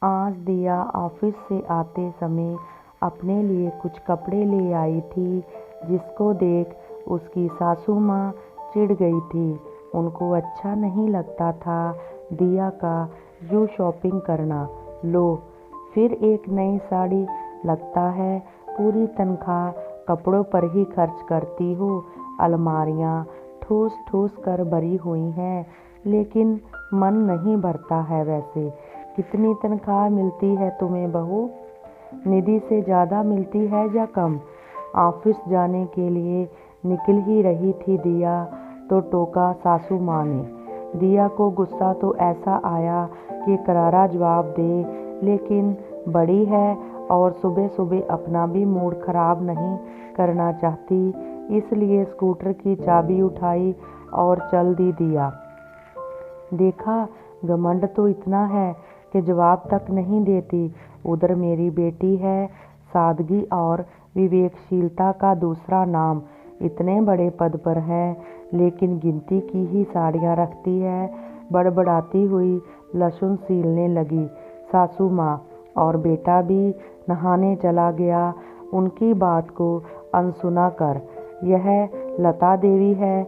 आज दिया ऑफिस से आते समय अपने लिए कुछ कपड़े ले आई थी, जिसको देख उसकी सासू माँ चिढ़ गई थी। उनको अच्छा नहीं लगता था दिया का यूँ शॉपिंग करना। लो, फिर एक नई साड़ी, लगता है पूरी तनख्वाह कपड़ों पर ही खर्च करती हो। अलमारियाँ ठूस ठूस कर भरी हुई हैं, लेकिन मन नहीं भरता है। वैसे कितनी तनख्वाह मिलती है तुम्हें बहू? निधि से ज़्यादा मिलती है या कम? ऑफिस जाने के लिए निकल ही रही थी दिया तो टोका सासू माँ ने। दिया को गुस्सा तो ऐसा आया कि करारा जवाब दे, लेकिन बड़ी है और सुबह सुबह अपना भी मूड खराब नहीं करना चाहती, इसलिए स्कूटर की चाबी उठाई और चल दी दिया। देखा, घमंड तो इतना है कि जवाब तक नहीं देती। उधर मेरी बेटी है, सादगी और विवेकशीलता का दूसरा नाम। इतने बड़े पद पर है, लेकिन गिनती की ही साड़ियाँ रखती है। बड़बड़ाती हुई लहसुन सीलने लगी सासू माँ, और बेटा भी नहाने चला गया उनकी बात को अनसुना कर। यह लता देवी है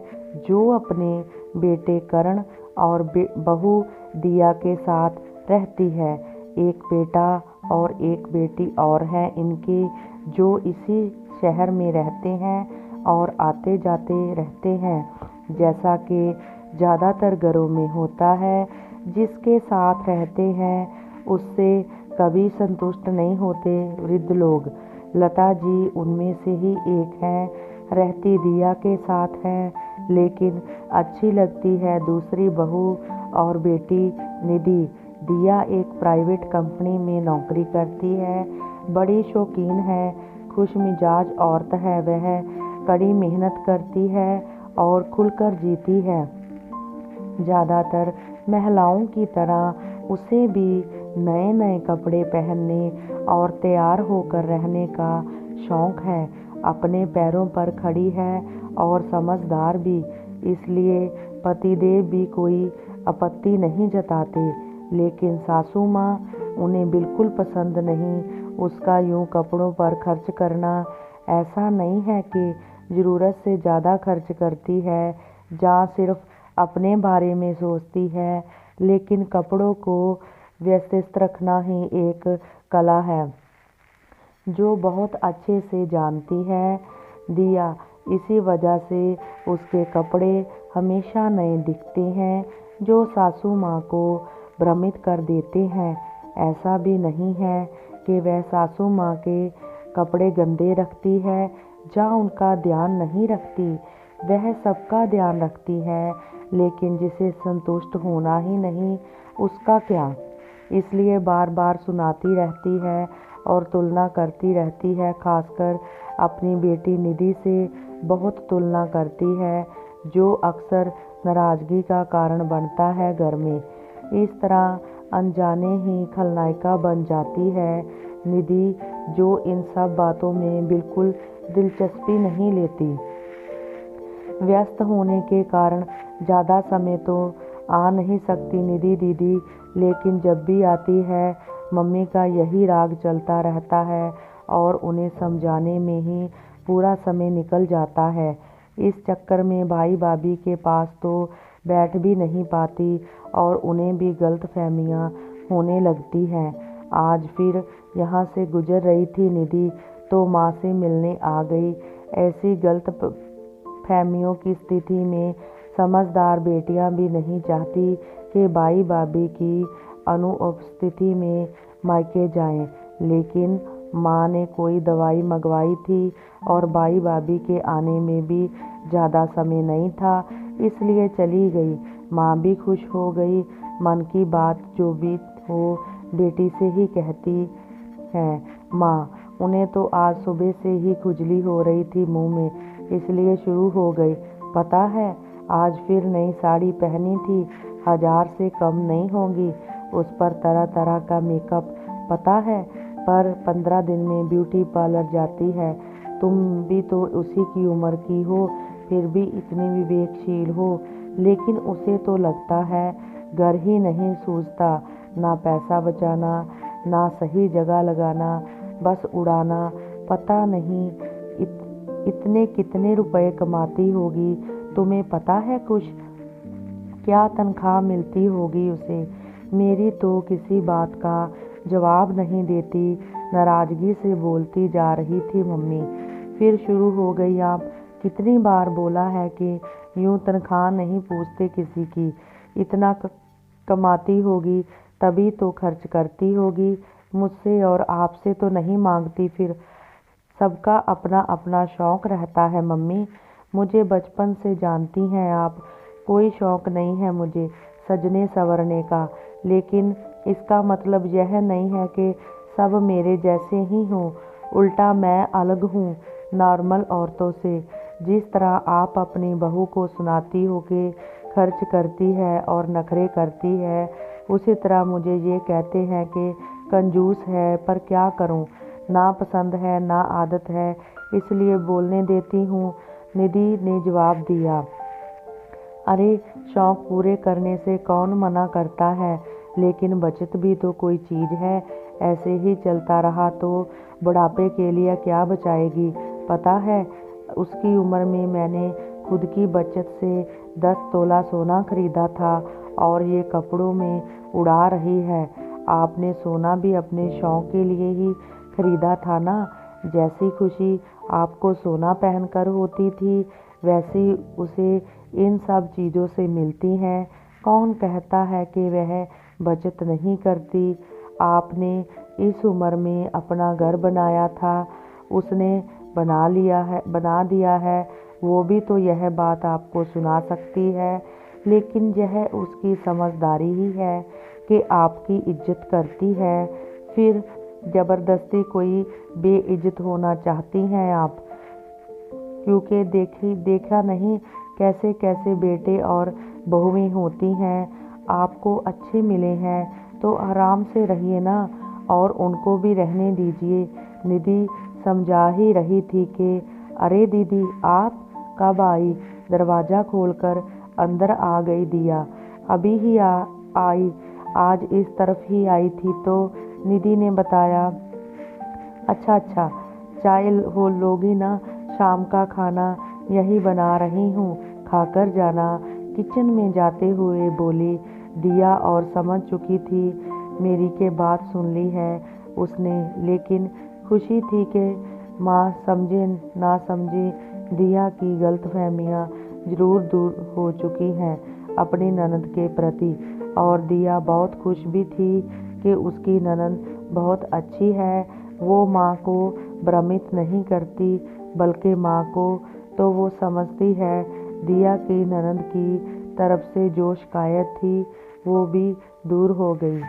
जो अपने बेटे करण और बहू दिया के साथ रहती है। एक बेटा और एक बेटी और है इनके, जो इसी शहर में रहते हैं और आते जाते रहते हैं, जैसा कि ज़्यादातर घरों में होता है। जिसके साथ रहते हैं उससे कभी संतुष्ट नहीं होते वृद्ध लोग। लता जी उनमें से ही एक हैं। रहती दिया के साथ हैं, लेकिन अच्छी लगती है दूसरी बहू और बेटी निधि। दिया एक प्राइवेट कंपनी में नौकरी करती है, बड़ी शौकीन है, खुश मिजाज औरत है। वह कड़ी मेहनत करती है और खुलकर जीती है। ज़्यादातर महिलाओं की तरह उसे भी नए नए कपड़े पहनने और तैयार होकर रहने का शौक़ है। अपने पैरों पर खड़ी है और समझदार भी, इसलिए पतिदेव भी कोई आपत्ति नहीं जताते। लेकिन सासू माँ उन्हें बिल्कुल पसंद नहीं उसका यूँ कपड़ों पर खर्च करना। ऐसा नहीं है कि ज़रूरत से ज़्यादा खर्च करती है, जहाँ सिर्फ अपने बारे में सोचती है, लेकिन कपड़ों को व्यवस्थित रखना ही एक कला है जो बहुत अच्छे से जानती है दिया। इसी वजह से उसके कपड़े हमेशा नए दिखते हैं, जो सासू माँ को भ्रमित कर देते हैं। ऐसा भी नहीं है कि वह सासू माँ के कपड़े गंदे रखती है या उनका ध्यान नहीं रखती। वह सबका ध्यान रखती है, लेकिन जिसे संतुष्ट होना ही नहीं, उसका क्या। इसलिए बार बार सुनाती रहती है और तुलना करती रहती है। खासकर अपनी बेटी निधि से बहुत तुलना करती है, जो अक्सर नाराज़गी का कारण बनता है घर में। इस तरह अनजाने ही खलनायिका बन जाती है निधि, जो इन सब बातों में बिल्कुल दिलचस्पी नहीं लेती। व्यस्त होने के कारण ज़्यादा समय तो आ नहीं सकती निधि दीदी, लेकिन जब भी आती है मम्मी का यही राग चलता रहता है और उन्हें समझाने में ही पूरा समय निकल जाता है। इस चक्कर में भाई भाभी के पास तो बैठ भी नहीं पाती और उन्हें भी गलतफहमियां होने लगती हैं। आज फिर यहाँ से गुजर रही थी निधि तो माँ से मिलने आ गई। ऐसी गलतफहमियों की स्थिति में समझदार बेटियां भी नहीं चाहती कि भाई भाभी की अनुपस्थिति में मायके जाएं, लेकिन माँ ने कोई दवाई मंगवाई थी और भाई भाभी के आने में भी ज़्यादा समय नहीं था, इसलिए चली गई। माँ भी खुश हो गई। मन की बात जो भी हो बेटी से ही कहती है माँ। उन्हें तो आज सुबह से ही खुजली हो रही थी मुंह में, इसलिए शुरू हो गई। पता है, आज फिर नई साड़ी पहनी थी, 1000 से कम नहीं होगी। उस पर तरह तरह का मेकअप, पता है, पर 15 दिन में ब्यूटी पार्लर जाती है। तुम भी तो उसी की उम्र की हो, फिर भी इतनी विवेकशील हो, लेकिन उसे तो लगता है घर ही नहीं सूझता, ना पैसा बचाना ना सही जगह लगाना, बस उड़ाना। पता नहीं इतने कितने रुपए कमाती होगी, तुम्हें पता है कुछ? क्या तनख्वाह मिलती होगी उसे? मेरी तो किसी बात का जवाब नहीं देती, नाराज़गी से बोलती जा रही थी मम्मी। फिर शुरू हो गई, आप कितनी बार बोला है कि यूँ तनख्वाह नहीं पूछते किसी की। इतना कमाती होगी तभी तो खर्च करती होगी, मुझसे और आपसे तो नहीं मांगती। फिर सबका अपना अपना शौक़ रहता है मम्मी, मुझे बचपन से जानती हैं आप। कोई शौक़ नहीं है मुझे सजने संवरने का, लेकिन इसका मतलब यह नहीं है कि सब मेरे जैसे ही हों। उल्टा मैं अलग हूँ नॉर्मल औरतों से। जिस तरह आप अपनी बहू को सुनाती हो कि खर्च करती है और नखरे करती है, उसी तरह मुझे ये कहते हैं कि कंजूस है। पर क्या करूं, ना पसंद है ना आदत है, इसलिए बोलने देती हूँ। निधि ने जवाब दिया, अरे शौक़ पूरे करने से कौन मना करता है, लेकिन बचत भी तो कोई चीज़ है। ऐसे ही चलता रहा तो बुढ़ापे के लिए क्या बचाएगी? पता है उसकी उम्र में मैंने खुद की बचत से 10 तोला सोना खरीदा था और ये कपड़ों में उड़ा रही है। आपने सोना भी अपने शौक़ के लिए ही खरीदा था ना? जैसी खुशी आपको सोना पहनकर होती थी, वैसी उसे इन सब चीज़ों से मिलती हैं। कौन कहता है कि वह बचत नहीं करती? आपने इस उम्र में अपना घर बनाया था, उसने बना दिया है, वो भी तो यह बात आपको सुना सकती है। लेकिन यह उसकी समझदारी ही है कि आपकी इज्जत करती है। फिर ज़बरदस्ती कोई बेइज्जत होना चाहती हैं आप, क्योंकि देखा नहीं कैसे कैसे बेटे और बहुएं होती हैं। आपको अच्छे मिले हैं तो आराम से रहिए ना, और उनको भी रहने दीजिए। निधि समझा ही रही थी कि अरे दीदी आप कब आई? दरवाज़ा खोलकर अंदर आ गई दिया। अभी ही आई, आज इस तरफ ही आई थी तो निधि ने बताया। अच्छा, चाय हो लोगी ना? शाम का खाना यही बना रही हूँ, खाकर जाना। किचन में जाते हुए बोली दिया, और समझ चुकी थी मेरी के बात सुन ली है उसने, लेकिन खुशी थी कि माँ समझे ना समझे दिया की गलतफहमियाँ ज़रूर दूर हो चुकी हैं अपनी ननद के प्रति। और दिया बहुत खुश भी थी कि उसकी ननद बहुत अच्छी है। वो माँ को भ्रमित नहीं करती, बल्कि माँ को तो वो समझती है। दिया की ननद की तरफ से जो शिकायत थी वो भी दूर हो गई।